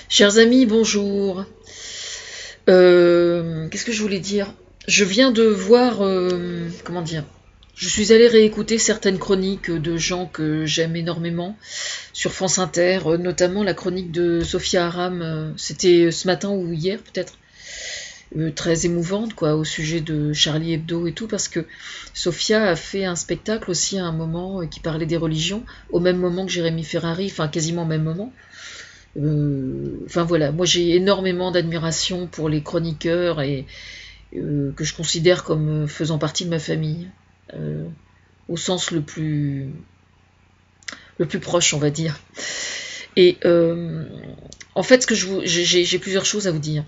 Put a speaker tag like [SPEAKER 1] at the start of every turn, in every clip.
[SPEAKER 1] Chers amis, bonjour. Qu'est-ce que je voulais dire? Je viens de voir, comment dire? Je suis allée réécouter certaines chroniques de gens que j'aime énormément sur France Inter, notamment la chronique de Sophia Aram. C'était ce matin ou hier peut-être, très émouvante quoi, au sujet de Charlie Hebdo et tout, parce que Sophia a fait un spectacle aussi à un moment qui parlait des religions, au même moment que Jérémy Ferrari, enfin quasiment au même moment. Enfin voilà, moi j'ai énormément d'admiration pour les chroniqueurs et que je considère comme faisant partie de ma famille, euh, au sens le plus proche, on va dire. Et en fait, j'ai plusieurs choses à vous dire.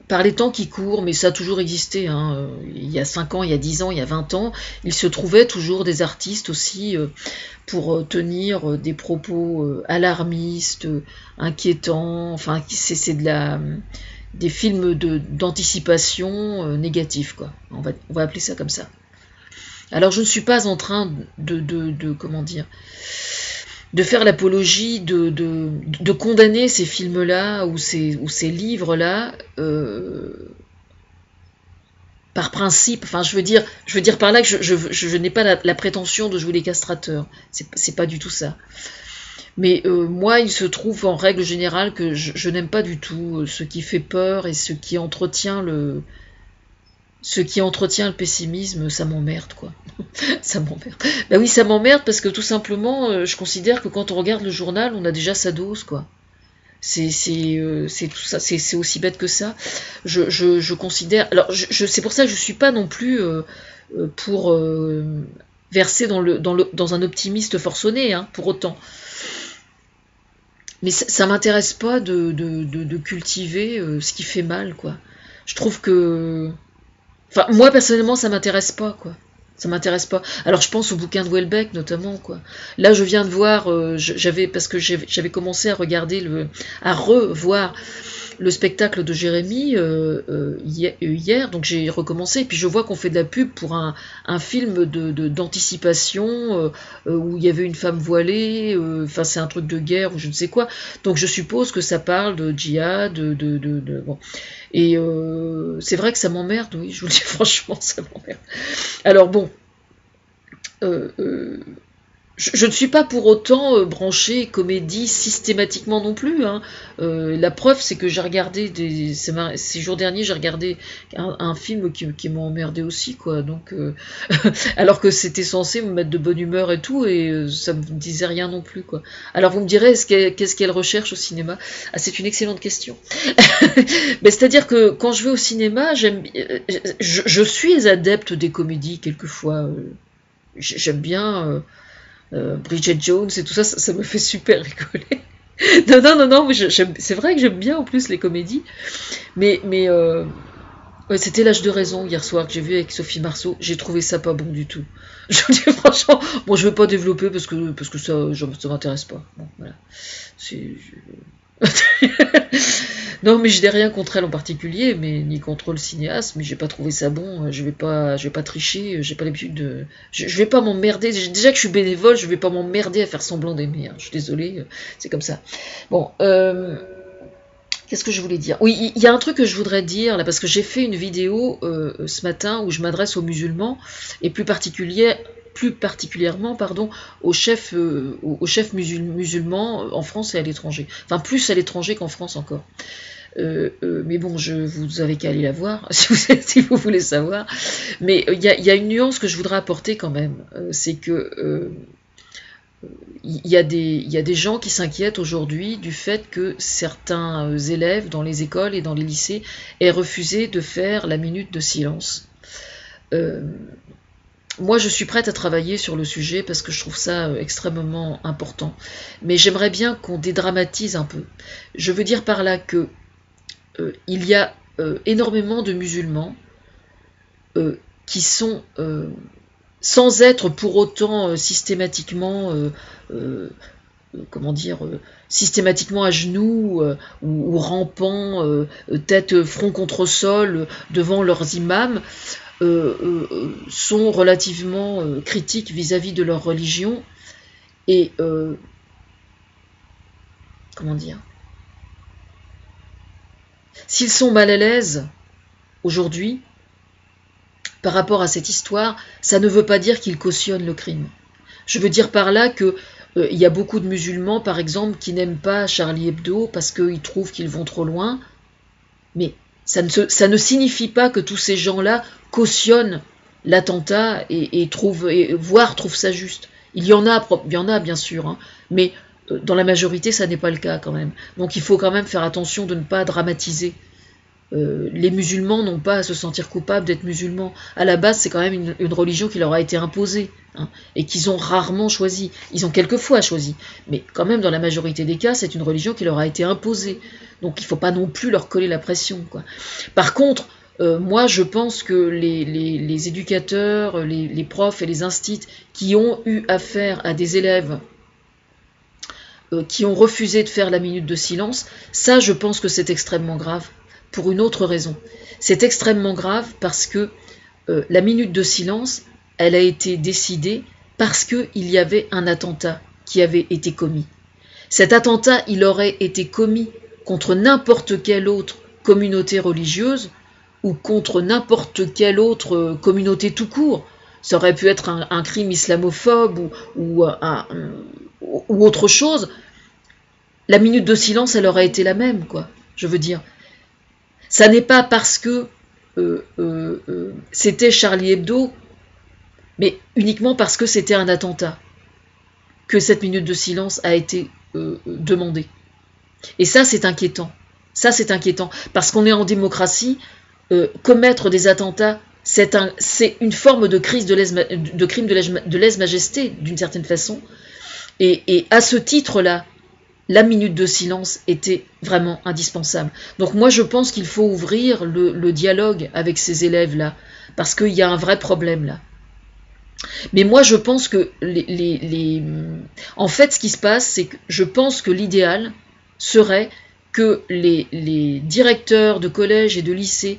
[SPEAKER 1] Par les temps qui courent, mais ça a toujours existé, hein, il y a 5 ans, il y a 10 ans, il y a 20 ans, il se trouvait toujours des artistes aussi pour tenir des propos alarmistes, inquiétants, enfin c'est des films d'anticipation négatifs, quoi. On va appeler ça comme ça. Alors je ne suis pas en train comment dire, de faire l'apologie de condamner ces films-là ou ces livres-là par principe. Enfin, je veux dire par là que je n'ai pas la prétention de jouer les castrateurs. C'est pas du tout ça. Mais moi, il se trouve en règle générale que je n'aime pas du tout ce qui fait peur et ce qui entretient le pessimisme, ça m'emmerde, quoi. Ça m'emmerde. Bah oui, ça m'emmerde parce que tout simplement, je considère que quand on regarde le journal, on a déjà sa dose, quoi. C'est tout ça, c'est aussi bête que ça. Je considère. Alors, c'est pour ça que je suis pas non plus pour verser dans un optimiste forcené, hein, pour autant. Mais ça m'intéresse pas de cultiver ce qui fait mal, quoi. Je trouve que. Enfin, moi personnellement, ça m'intéresse pas, quoi. Ça m'intéresse pas. Alors, je pense au bouquin de Houellebecq, notamment, quoi. Là, je viens de voir, parce que j'avais commencé à à revoir le spectacle de Jérémy hier, donc j'ai recommencé, et puis je vois qu'on fait de la pub pour un film d'anticipation où il y avait une femme voilée, enfin c'est un truc de guerre ou je ne sais quoi, donc je suppose que ça parle de djihad, bon. Et c'est vrai que ça m'emmerde, oui, je vous le dis franchement, ça m'emmerde. Alors bon, euh, euh, je ne suis pas pour autant branchée comédie systématiquement non plus, hein. La preuve, c'est que j'ai regardé ces jours derniers, j'ai regardé un film qui m'a emmerdé aussi, quoi. Donc, alors que c'était censé me mettre de bonne humeur et tout, et ça me disait rien non plus, quoi. Alors vous me direz, qu'est-ce qu'elle recherche au cinéma? Ah, c'est une excellente question. Mais c'est-à-dire que quand je vais au cinéma, je suis adepte des comédies quelquefois. J'aime bien. Bridget Jones et tout ça, ça me fait super rigoler. Non, mais c'est vrai que j'aime bien en plus les comédies, mais ouais, c'était L'âge de raison hier soir que j'ai vu avec Sophie Marceau, j'ai trouvé ça pas bon du tout. Je vous dis franchement, bon je vais pas développer parce que ça m'intéresse pas. Bon, voilà. C'est, Non, mais je n'ai rien contre elle en particulier, mais ni contre le cinéaste, mais j'ai pas trouvé ça bon. Je vais pas tricher. J'ai pas l'habitude de. Je vais pas m'emmerder. Déjà que je suis bénévole, je vais pas m'emmerder à faire semblant d'aimer, hein. Je suis désolée, c'est comme ça. Bon, qu'est-ce que je voulais dire? Oui, il y a un truc que je voudrais dire là, parce que j'ai fait une vidéo ce matin où je m'adresse aux musulmans et plus particulièrement, pardon, aux chefs musulmans en France et à l'étranger. Enfin, plus à l'étranger qu'en France encore. Mais bon, vous avez qu'à aller la voir si vous voulez savoir. Mais il y a une nuance que je voudrais apporter quand même. C'est que il y a des gens qui s'inquiètent aujourd'hui du fait que certains élèves dans les écoles et dans les lycées aient refusé de faire la minute de silence. Euh, Moi, je suis prête à travailler sur le sujet parce que je trouve ça extrêmement important. Mais j'aimerais bien qu'on dédramatise un peu. Je veux dire par là que il y a énormément de musulmans qui sont, sans être pour autant comment dire, systématiquement à genoux ou rampant, tête front contre sol devant leurs imams, sont relativement critiques vis-à-vis de leur religion et comment dire, s'ils sont mal à l'aise aujourd'hui par rapport à cette histoire, ça ne veut pas dire qu'ils cautionnent le crime. Je veux dire par là que il y a beaucoup de musulmans, par exemple, qui n'aiment pas Charlie Hebdo parce qu'ils trouvent qu'ils vont trop loin, mais ça ne signifie pas que tous ces gens-là cautionnent l'attentat et trouvent ça juste. Il y en a bien sûr, hein, mais dans la majorité, ça n'est pas le cas quand même. Donc il faut quand même faire attention de ne pas dramatiser. Les musulmans n'ont pas à se sentir coupables d'être musulmans. À la base, c'est quand même une religion qui leur a été imposée, hein, et qu'ils ont rarement choisi. Ils ont quelquefois choisi, mais quand même, dans la majorité des cas, c'est une religion qui leur a été imposée. Donc il ne faut pas non plus leur coller la pression, quoi. Par contre, moi, je pense que les éducateurs, les profs et les instits qui ont eu affaire à des élèves qui ont refusé de faire la minute de silence, ça, je pense que c'est extrêmement grave. Pour une autre raison. C'est extrêmement grave parce que la minute de silence, elle a été décidée parce qu'il y avait un attentat qui avait été commis. Cet attentat, il aurait été commis contre n'importe quelle autre communauté religieuse ou contre n'importe quelle autre communauté tout court. Ça aurait pu être un crime islamophobe ou autre chose. La minute de silence, elle aurait été la même, quoi. Je veux dire, ça n'est pas parce que c'était Charlie Hebdo, mais uniquement parce que c'était un attentat, que cette minute de silence a été demandée. Et ça, c'est inquiétant. Ça, c'est inquiétant. Parce qu'on est en démocratie, commettre des attentats, c'est une forme de crime de lèse-majesté, d'une certaine façon. Et à ce titre-là, la minute de silence était vraiment indispensable. Donc moi, je pense qu'il faut ouvrir le dialogue avec ces élèves-là, parce qu'il y a un vrai problème là. Mais moi, je pense que en fait, ce qui se passe, c'est que je pense que l'idéal serait que les directeurs de collèges et de lycées,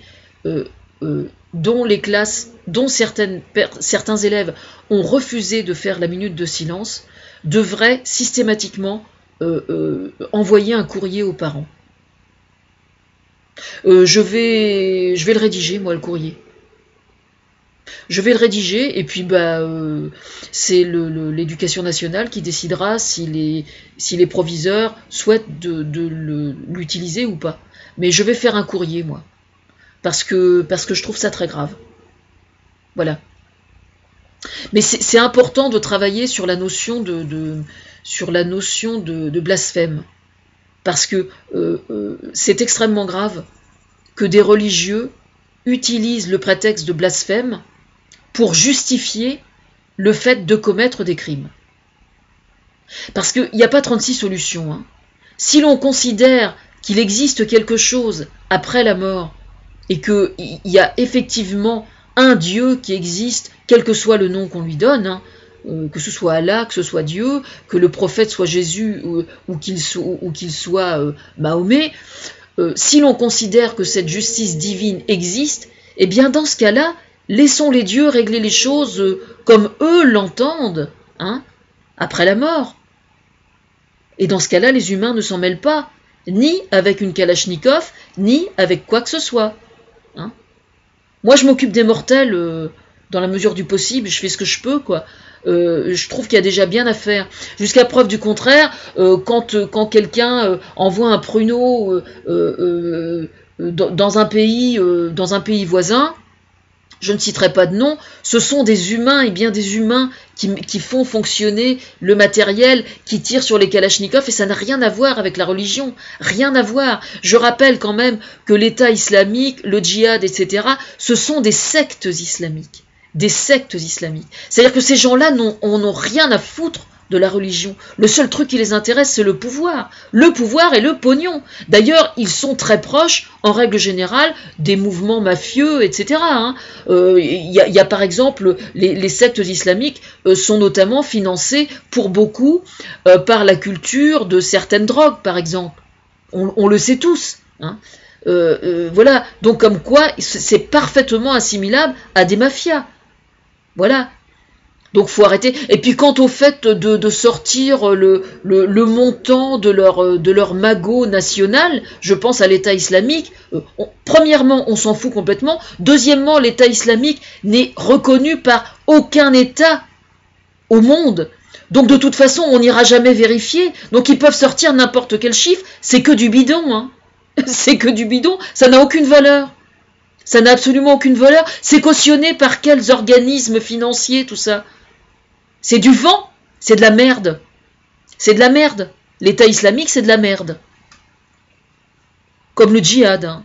[SPEAKER 1] dont certains élèves ont refusé de faire la minute de silence, devraient systématiquement envoyer un courrier aux parents. Je vais le rédiger, moi, le courrier. Je vais le rédiger, et puis c'est l'éducation nationale qui décidera si les proviseurs souhaitent l'utiliser ou pas. Mais je vais faire un courrier, moi, parce que je trouve ça très grave. Voilà. Mais c'est important de travailler sur la notion de blasphème, parce que c'est extrêmement grave que des religieux utilisent le prétexte de blasphème pour justifier le fait de commettre des crimes. Parce qu'il n'y a pas 36 solutions, hein. Si l'on considère qu'il existe quelque chose après la mort, et qu'il y a effectivement un Dieu qui existe, quel que soit le nom qu'on lui donne, hein, que ce soit Allah, que ce soit Dieu, que le prophète soit Jésus ou qu'il soit Mahomet, si l'on considère que cette justice divine existe, eh bien dans ce cas-là, laissons les dieux régler les choses comme eux l'entendent, hein, après la mort. Et dans ce cas-là, les humains ne s'en mêlent pas, ni avec une Kalachnikov, ni avec quoi que ce soit. Hein. Moi, je m'occupe des mortels dans la mesure du possible, je fais ce que je peux, quoi. Je trouve qu'il y a déjà bien à faire. Jusqu'à preuve du contraire, quand quelqu'un envoie un pruneau dans un pays voisin, je ne citerai pas de nom, ce sont des humains, et bien des humains qui font fonctionner le matériel, qui tirent sur les kalachnikovs, et ça n'a rien à voir avec la religion, rien à voir. Je rappelle quand même que l'État islamique, le djihad, etc., ce sont des sectes islamiques. Des sectes islamiques. C'est-à-dire que ces gens-là n'ont rien à foutre de la religion. Le seul truc qui les intéresse, c'est le pouvoir. Le pouvoir et le pognon. D'ailleurs, ils sont très proches, en règle générale, des mouvements mafieux, etc. Il y a par exemple, les sectes islamiques sont notamment financées pour beaucoup par la culture de certaines drogues, par exemple. On le sait tous. Hein. Voilà. Donc comme quoi, c'est parfaitement assimilable à des mafias. Voilà. Donc faut arrêter. Et puis quant au fait de sortir le montant de leur magot national, je pense à l'État islamique. Premièrement, on s'en fout complètement. Deuxièmement, l'État islamique n'est reconnu par aucun État au monde. Donc de toute façon, on n'ira jamais vérifier. Donc ils peuvent sortir n'importe quel chiffre. C'est que du bidon, hein. C'est que du bidon. Ça n'a aucune valeur. Ça n'a absolument aucune valeur. C'est cautionné par quels organismes financiers, tout ça? C'est du vent, c'est de la merde. C'est de la merde. L'État islamique, c'est de la merde. Comme le djihad. Hein.